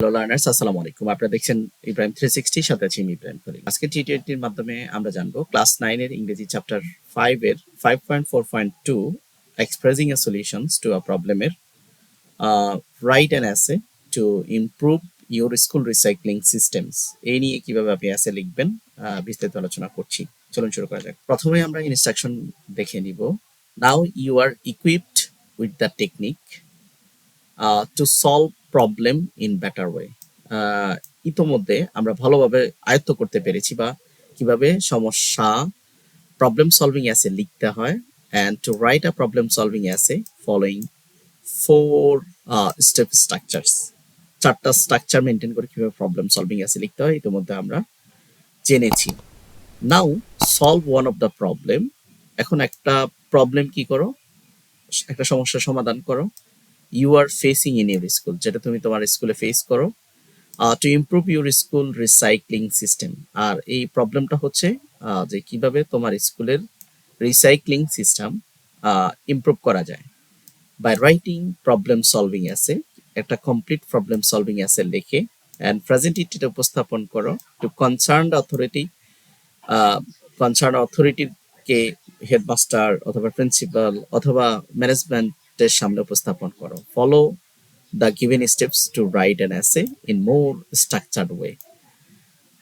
Hello learners, আসসালামু আলাইকুম। আপনারা দেখছেন ইব্রাহিম 360, সাথে আছি আমি ইব্রাহিম খলিল। আজকে টি20 এর মাধ্যমে আমরা জানবো ক্লাস 9 এর ইংরেজি চ্যাপ্টার 5 এর 5.4.2 expressing a solutions to a প্রবলেমের write an essay to improve your school recycling systems. এই নিয়ে কিভাবে আপনি এসে লিখবেন বিস্তারিত আলোচনা করছি। চলুন শুরু করা যাক। প্রথমে আমরা ইনস্ট্রাকশন দেখে নিব। Now you are equipped with the technique to solve problem in better way. ইতোমধ্যে আমরা ভালোভাবে আয়ত্ত করতে পেরেছি বা কিভাবে সমস্যা প্রবলেম সলভিং অ্যাসে লিখতে হয়, and to write a problem solving essay following 4 step structures. 4টা স্ট্রাকচার মেনটেন করে কিভাবে প্রবলেম সলভিং অ্যাসে লিখতে হয় ইতোমধ্যে আমরা জেনেছি। Now solve one of the problem. এখন একটা প্রবলেম কি করো, একটা সমস্যার সমাধান করো। You are facing in your school, যেটা তুমি তোমার স্কুলে ফেস করো, to improve your school recycling system. আর এই প্রবলেমটা হচ্ছে যে কিভাবে তোমার স্কুলের রিসাইক্লিং সিস্টেম ইমপ্রুভ করা যায়। By writing problem solving essay, একটা কমপ্লিট প্রবলেম সলভিং অ্যাসে লিখে অ্যান্ড প্রেজেন্ট ইটটা উপস্থাপন করো টু কনসার্ন অথরিটিকে, হেডমাস্টার অথবা প্রিন্সিপাল অথবা ম্যানেজমেন্টের সামনে উপস্থাপন করো। Follow the given steps to write an essay in more structured way.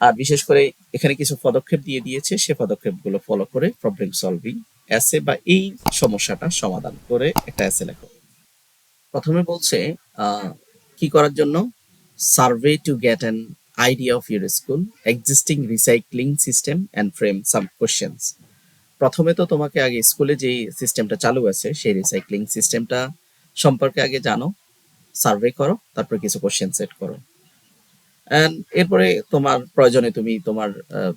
আর বিশেষ করে এখানে কিছু পদক্ষেপ দিয়ে দিয়েছে, সে পদক্ষেপগুলো ফলো করে প্রবলেম সলভিং এসে বা এই সমস্যাটা সমাধান করে একটা এসে লেখো। প্রথমে বলছে কি করার জন্য, survey to get an idea of your school existing recycling system and frame some questions. প্রথমে তো তোমাকে আগে স্কুলে যে সিস্টেমটা চালু আছে সেই রিসাইক্লিং সিস্টেমটা সম্পর্কে আগে জানো, সার্ভে করো, তারপর কিছু কোশ্চেন সেট করো। অ্যান্ড এরপরে তোমার প্রয়োজনে তুমি তোমার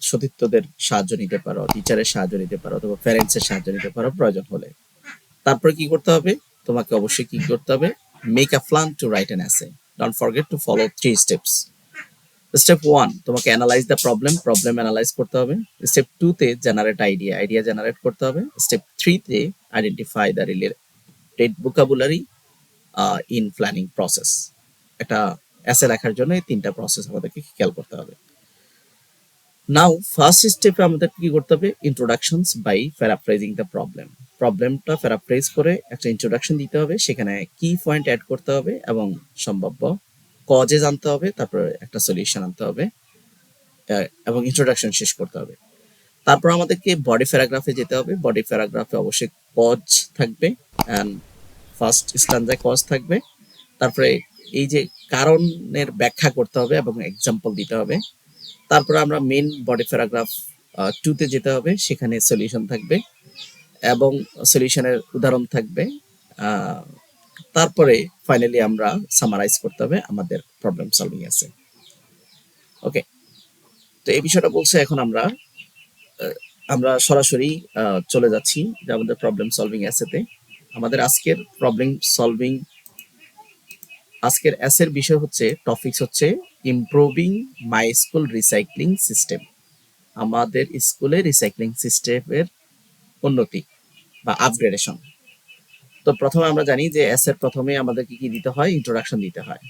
সতীর্থদের সাহায্য নিতে পারো, টিচারের সাহায্য নিতে পারো, অথবা প্যারেন্টসের সাহায্য নিতে পারো প্রয়োজন হলে। তারপরে কি করতে হবে, তোমাকে অবশ্যই কি করতে হবে, make a plan to write an essay. Don't forget to follow 3 steps. Step 1, তোমাকে অ্যানালাইজ দ্য প্রবলেম অ্যানালাইজ করতে হবে। স্টেপ 2 তে জেনারেট আইডিয়া জেনারেট করতে হবে। স্টেপ 3 তে identify the related vocabulary in planning process. একটা এসে লেখার জন্য এই 3টা প্রসেস আমাদেরকে খেয়াল করতে হবে। নাও ফার্স্ট স্টেপে আমাদের কি করতে হবে, ইন্ট্রোডাকশনস বাই প্যারাফ্রেজিং দ্য প্রবলেমটা প্যারাফ্রেজ করে একটা ইন্ট্রোডাকশন দিতে হবে, সেখানে কি পয়েন্ট অ্যাড করতে হবে এবং সম্ভাব্য কজে জানতে হবে, তারপর একটা সলিউশন আনতে হবে এবং ইন্ট্রোডাকশন শেষ করতে হবে। তারপর আমাদেরকে বডি প্যারাগ্রাফে যেতে হবে। বডি প্যারাগ্রাফে অবশ্যই কজ থাকবে, অ্যান্ড ফার্স্ট স্ট্যান্জায় কজ থাকবে। তারপরে এই যে কারণের ব্যাখ্যা করতে হবে এবং এক্সাম্পল দিতে হবে। তারপরে আমরা মেন বডি প্যারাগ্রাফ 2 তে যেতে হবে, সেখানে সলিউশন থাকবে এবং সলিউশনের উদাহরণ থাকবে। তারপরে ফাইনালি আমরা সামারাইজ করতে হবে আমাদের প্রবলেম সলভিং আছে। ওকে, তো এই বিষয়টা বলছে। এখন আমরা সরাসরি চলে যাচ্ছি যে আমাদের প্রবলেম সলভিং এসেতে। আমাদের আজকের এসের বিষয় হচ্ছে, টপিকস হচ্ছে improving my school recycling system. আমাদের স্কুলে রিসাইক্লিং সিস্টেমের উন্নতি বা আপগ্রেডেশন। তো প্রথমে আমরা জানি যে এসের প্রথমে আমাদেরকে কি দিতে হয়, ইন্ট্রোডাকশন দিতে হয়।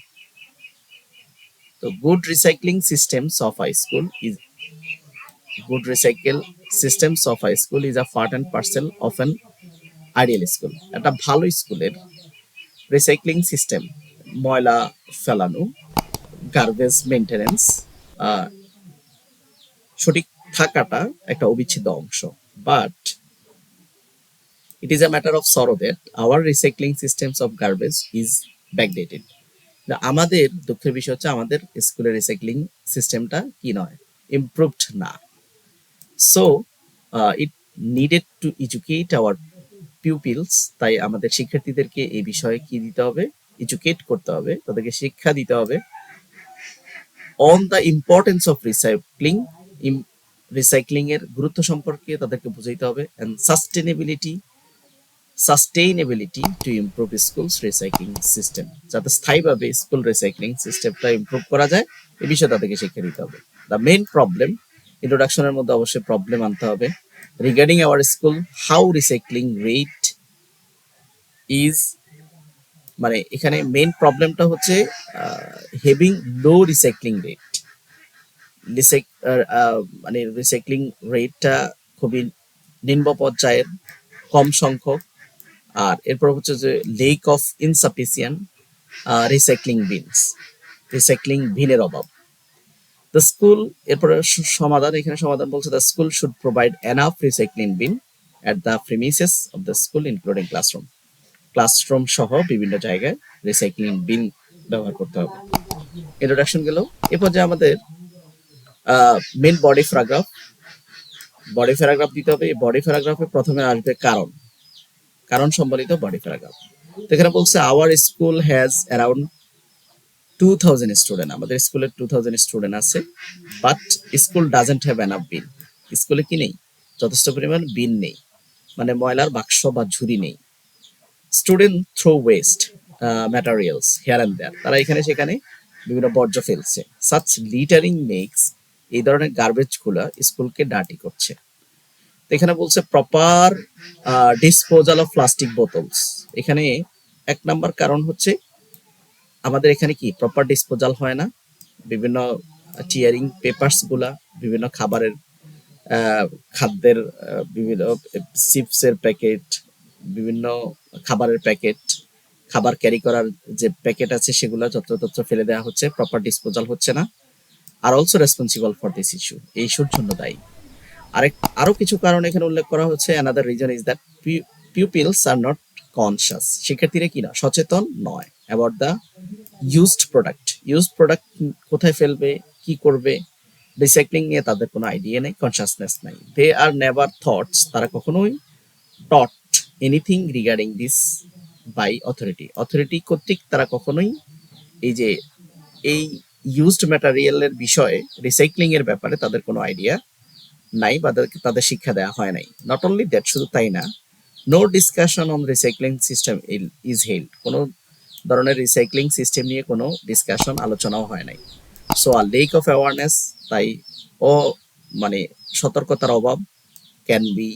তো good recycling systems of a school is a part and parcel of an ideal school. একটা ভালো স্কুলের রিসাইক্লিং সিস্টেম, ময়লা ফেলানো, গার্বেজ মেনটেনেন্স, সঠিক থাকাটা একটা অবিচ্ছেদ্য অংশ। But it is a matter of sorrow that our recycling systems of garbage is backdated. আমাদের দুঃখের বিষয় হচ্ছে আমাদের স্কুলের রিসাইক্লিং সিস্টেমটা কি নয়, ইমপ্রুভড না। So it needed to educate hour pupils. তাই আমাদের শিক্ষার্থীদেরকে এই বিষয়ে কি দিতে হবে, এডুকেট করতে হবে, তাদেরকে শিক্ষা দিতে হবে on the importance of recycling এর গুরুত্ব সম্পর্কে তাদেরকে বুঝাইতে হবে, and sustainability to improve schools recycling system, যাতে স্থায়ীভাবে স্কুল রিসাইক্লিং সিস্টেমটা ইমপ্রুভ করা যায় এই বিষয়ে তাদেরকে শিক্ষা দিতে হবে। দ্য মেইন প্রবলেম, ইন্ট্রোডাকশনের মধ্যে অবশ্যই প্রবলেম আনতে হবে। Regarding our school, how recycling rate is মানে এখানে মেইন প্রবলেমটা হচ্ছে হেভিং লো রিসাইক্লিং রেট। মানে রিসাইক্লিং রেটটা খুবই নিম্ন পর্যায়ের, কম সংখ্যক। আর এরপর হচ্ছে যে lack of insufficient recycling bins, recycling বিনের অভাব। দ্য স্কুল, এরপরে সমাধান, এখানে সমাধান বলছে the school should provide enough recycling bin at the premises of the school including classroom. Classroom সহ বিভিন্ন জায়গায় রিসাইক্লিং বিন ব্যবহার করতে হবে। ইন্ট্রোডাকশন গেল। এরপর যে আমাদের main body paragraph, body paragraph দিতে হবে। এই বডি প্যারাগ্রাফে প্রথমে আসবে কারণ, কারণ সম্বলিত বডি প্যারাগ্রাফ। তো এখানে বলছে our school has around 2000 student, আমাদের স্কুলে 2000 স্টুডেন্ট আছে, but school doesn't have enough bin, স্কুলে কি নেই, যথেষ্ট পরিমাণ বিন নেই, মানে ময়লার বাক্স বা ঝুড়ি নেই। Student throw waste materials here and there, তারা এখানে সেখানে বিভিন্ন বর্জ্য ফেলছে। সাচ লিটারিং মেক্স, এই ধরনের গার্বেজ গুলা স্কুলকে ডার্টি করছে। তো এখানে বলছে proper disposal of plastic bottles. এখানে এক নাম্বার কারণ হচ্ছে আমাদের এখানে কি প্রপার ডিসপোজাল হয় না। বিভিন্ন টিয়ারিং পেপারস গুলা, বিভিন্ন খাবারের খাদ্যের বিভিন্ন চিপসের প্যাকেট, বিভিন্ন খাবারের প্যাকেট, খাবার ক্যারি করার যে প্যাকেট আছে সেগুলো যত্রতত্র ফেলে দেওয়া হচ্ছে, প্রপার ডিসপোজাল হচ্ছে না। Are also responsible for this issue, এই ইস্যুর জন্য দায়ী। আরো কিছু কারণ এখানে উল্লেখ করা হচ্ছে। Another reason is that pupils are not conscious, শিক্ষার্থীরা কি না সচেতন নয় about the used product. Used product কোথায় ফেলবে, কি করবে, রিসাইক্লিং নিয়ে তাদের কোনো আইডিয়া নেই, কনসিয়াসনেস নাই। দে আর নেভার থটস, তারা কখনোই taught anything regarding this by authority, authority কর্তৃক তারা কখনোই এই যে এই ইউজড ম্যাটেরিয়ালের বিষয়ে, রিসাইক্লিং এর ব্যাপারে তাদের কোনো আইডিয়া নাই বা তাদের শিক্ষা দেওয়া হয় নাই। নট অনলি দ্যাট, শুধু তাই না, no discussion on recycling system is held, কোনো ধরনের রিসাইক্লিং সিস্টেম নিয়ে কোনো ডিসকাশন, আলোচনাও হয় নাই। So a lack of awareness, তাই ও মানে সতর্কতার অভাব, can be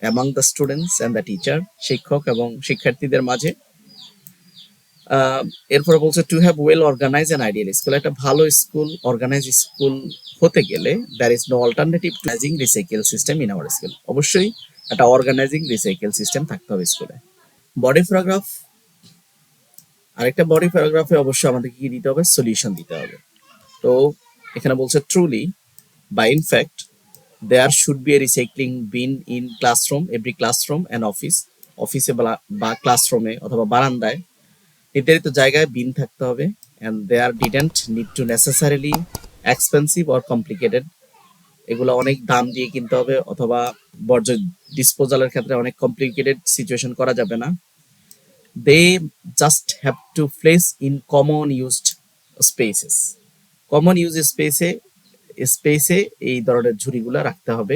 among the students and the teacher, শিক্ষক এবং শিক্ষার্থীদের মাঝে। এরপরে বলছে to have well organise and ideal school, একটা ভালো স্কুল, অর্গানাইজ স্কুল হতে গেলে there is no alternative to organising recycle system in our school, অবশ্যই একটা অর্গানাইজিং রিসাইকেল সিস্টেম থাকতে হবে স্কুলে। বডি প্যারাগ্রাফ, আরেকটা বডি প্যারাগ্রাফে অবশ্যই আমাদেরকে কি দিতে হবে, সলিউশন দিতে হবে। তো এখানে বলছে ট্রুলি বা in fact there should be a recycling bin in classroom, every classroom and office, অফিসে বা ক্লাসরুমে অথবা বারান্দায় নির্ধারিত জায়গায় বিন থাকতে হবে। And there didn't need to necessarily expensive or complicated, এগুলো অনেক দাম দিয়ে কিনতে হবে অথবা বর্জ্য ডিসপোজালের ক্ষেত্রে অনেক কমপ্লিকেটেড সিচুয়েশন করা যাবে না। They just have to place in common used spaces, common use স্পেসে এই ধরনের ঝুড়িগুলো রাখতে হবে।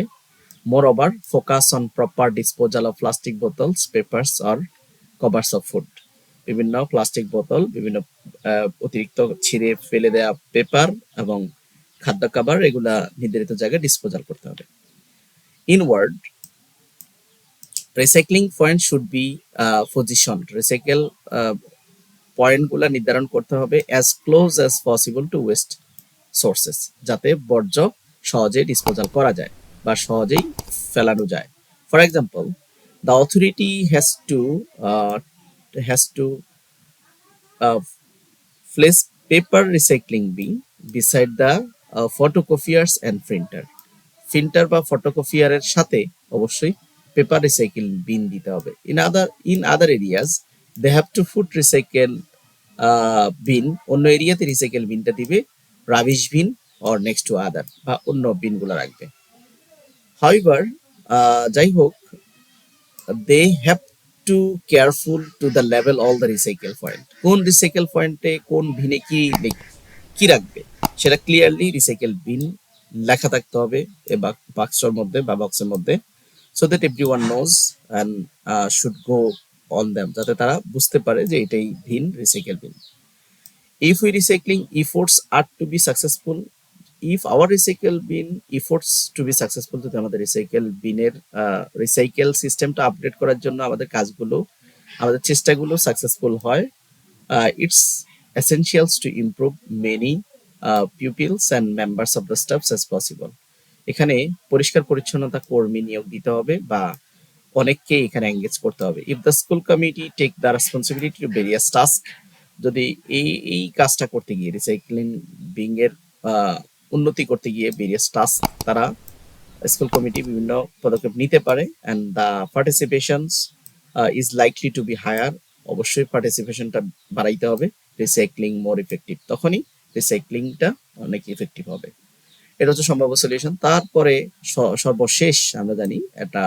Moreover focus on proper disposal of plastic bottles, papers or covers of food, বিভিন্ন প্লাস্টিক বোতল, বিভিন্ন অতিরিক্ত ছিঁড়ে ফেলে দেওয়া পেপার এবং খাদ্য খাবার, এগুলা নির্ধারিত জায়গায় ডিসপোজাল করতে হবে। Inward recycling point should be position, recycle পয়েন্টগুলো নির্ধারণ করতে হবে as close as possible to West sources, যাতে বর্জ্য সহজে ডিসপোজাল করা যায় বা সহজেই ফেলানো যায়। For example, the authority has to place paper recycling bin beside the photocopiers and printer, printer বা ফটোকপিয়ারের সাথে অবশ্যই পেপার রিসাইকেল বিন দিতে হবে। In other areas they have to food recycle bin, অন্য এরিয়াতে রিসাইকেল বিনটা দিবে, rubbish bin or next to other, বা অন্য বিনগুলো রাখবে। হাউএভার, যাই হোক, they have to careful to the level all the recycle point, কোন রিসাইকেল পয়েন্টে কোন বিনে কি রাখবে সেটা ক্লিয়ারলি রিসাইকেল বিন লেখা থাকতে হবে এ বাক্সের মধ্যে বা বক্সের মধ্যে, so that everyone knows and should go on them, যাতে তারা বুঝতে পারে যে এটাই bin, recycle bin. If we recycling efforts are to be successful, if our recycle bin efforts to be successful, যদি আমাদের রিসাইকেল বিনের রিসাইকেল সিস্টেমটা আপডেট করার জন্য আমাদের কাজগুলো, আমাদের চেষ্টাগুলো সাকসেসফুল হয়, It's essentials to improve many pupils and members of the staffs as possible. এখানে পরিষ্কার পরিচ্ছন্নতা কর্মী নিয়োগ দিতে হবে বা অনেককে এখানে এঙ্গেজ করতে হবে। If the school committee take the responsibility to various task, যদি এই কাজটা করতে গিয়ে রিসাইক্লিং বিং এর উন্নতি করতে গিয়ে ভেরিয়াস টাস্ক তারা স্কুল কমিটি বিভিন্ন পদক্ষেপ নিতে পারে, and the participations is likely to be higher, অবশ্যই পার্টিসিপেশনটা বাড়াইতে হবে, রিসাইক্লিং মোর ইফেক্টিভ, তখনই রিসাইক্লিংটা অনেক ইফেক্টিভ হবে। এটা হচ্ছে সম্ভাব্য সলিউশন। তারপরে সর্বশেষ আমরা জানি একটা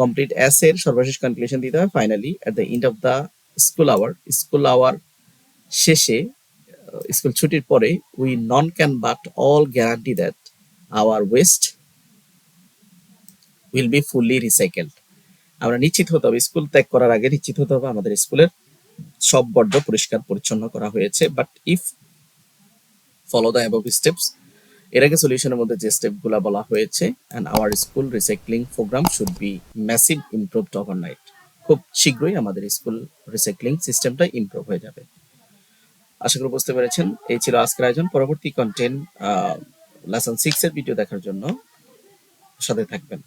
কমপ্লিট অ্যাস এর সর্বশেষ কনক্লুশন দিতে হয়। Finally at the end of the school hour শেষে স্কুল ছুটির পরে we none can but all guarantee that our waste will be fully recycled. আমরা নিশ্চিত হতে হবে, স্কুল ত্যাগ করার আগে নিশ্চিত হতে হবে আমাদের স্কুলের সব বর্জ্য পরিষ্কার পরিচ্ছন্ন করা হয়েছে। But if follow the above steps, এর আগে সলিউশনের মধ্যে যে স্টেপগুলো বলা হয়েছে, and our school recycling program should be massive improved overnight. খুব শীঘ্রই আমাদের স্কুল রিসাইক্লিং সিস্টেমটা ইমপ্রুভ হয়ে যাবে। আশা করি বুঝতে পেরেছেন। এই ছিল আজকের আয়োজন। পরবর্তী কন্টেন্ট লেসন 6 এর ভিডিও দেখার জন্য সাথে থাকবেন।